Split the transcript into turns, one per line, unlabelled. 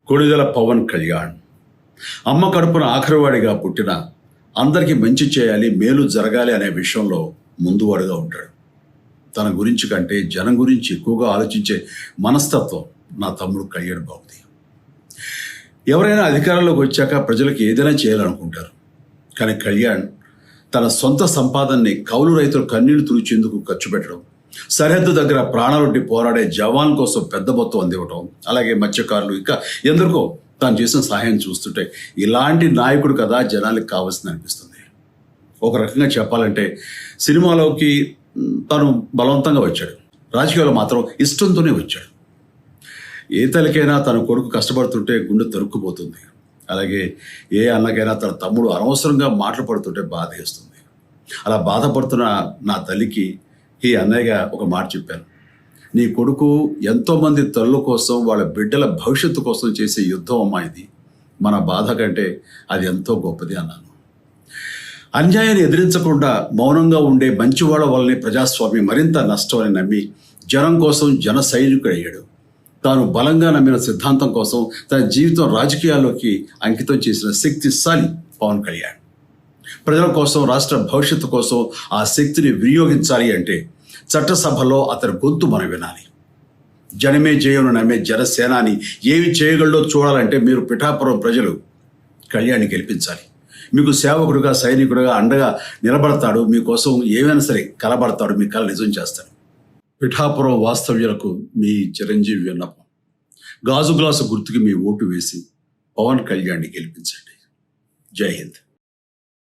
కొణిదెల పవన్ కళ్యాణ్ అమ్మ కడుపున ఆఖరివాడిగా పుట్టిన అందరికీ మంచి చేయాలి, మేలు జరగాలి అనే విషయంలో ముందువాడుగా ఉంటాడు. తన గురించి కంటే జనం గురించి ఎక్కువగా ఆలోచించే మనస్తత్వం నా తమ్ముడు కళ్యాణ్ బాబుది. ఎవరైనా అధికారంలోకి వచ్చాక ప్రజలకు ఏదైనా చేయాలనుకుంటారు. కానీ కళ్యాణ్ తన సొంత సంపాదనని కౌలు రైతులు కన్నీళ్లు తుడిచేందుకు ఖర్చు పెట్టడం, సరిహద్దు దగ్గర ప్రాణాలొడ్డి పోరాడే జవాన్ కోసం పెద్ద మొత్తం అందివ్వటం, అలాగే మత్స్యకారులు ఇంకా ఎందరికో తాను చేసిన సహాయం చూస్తుంటే ఇలాంటి నాయకుడు కదా జనాలకు కావాల్సింది అనిపిస్తుంది. ఒక రకంగా చెప్పాలంటే సినిమాలోకి తను బలవంతంగా వచ్చాడు, రాజకీయాల్లో మాత్రం ఇష్టంతోనే వచ్చాడు. ఏ తల్లికైనా తన కొడుకు కష్టపడుతుంటే గుండె తరుక్కుపోతుంది. అలాగే ఏ అన్నకైనా తన తమ్ముడు అనవసరంగా మాటలు పడుతుంటే బాధ వేస్తుంది. అలా బాధపడుతున్న నా తల్లికి ఈ అన్నయ్యగా ఒక మాట చెప్పాను. నీ కొడుకు ఎంతోమంది తల్లుల కోసం, వాళ్ళ బిడ్డల భవిష్యత్తు కోసం చేసే యుద్ధం అమ్మా ఇది. మన బాధ కంటే అది ఎంతో గొప్పది అన్నాను. అన్యాయాన్ని ఎదిరించకుండా మౌనంగా ఉండే మంచివాళ్ళ వల్లనే ప్రజాస్వామ్యం మరింత నష్టం అని నమ్మి జనం కోసం జన సైనికుడు అయ్యాడు. తాను బలంగా నమ్మిన సిద్ధాంతం కోసం తన జీవితం రాజకీయాల్లోకి అంకితం చేసిన శక్తిశాలి పవన్ కళ్యాణ్. ప్రజల కోసం, రాష్ట్ర భవిష్యత్తు కోసం ఆ శక్తిని వినియోగించాలి అంటే చట్టసభలో అతని గొంతు మనం వినాలి. జనమే జయను నమ్మే జనసేనాని ఏమి చేయగలడో చూడాలంటే మీరు పిఠాపురం ప్రజలు కళ్యాణ్ని గెలిపించాలి. మీకు సేవకుడుగా, సైనికుడుగా అండగా నిలబడతాడు. మీకోసం ఏమైనా సరే కలబడతాడు, మీ కళ నిజం చేస్తాడు. పిఠాపురం వాస్తవ్యులకు మీ చిరంజీవి విన్నపం, గాజు గ్లాసు గుర్తుకి మీ ఓటు వేసి పవన్ కళ్యాణ్ని గెలిపించండి. జై హింద్.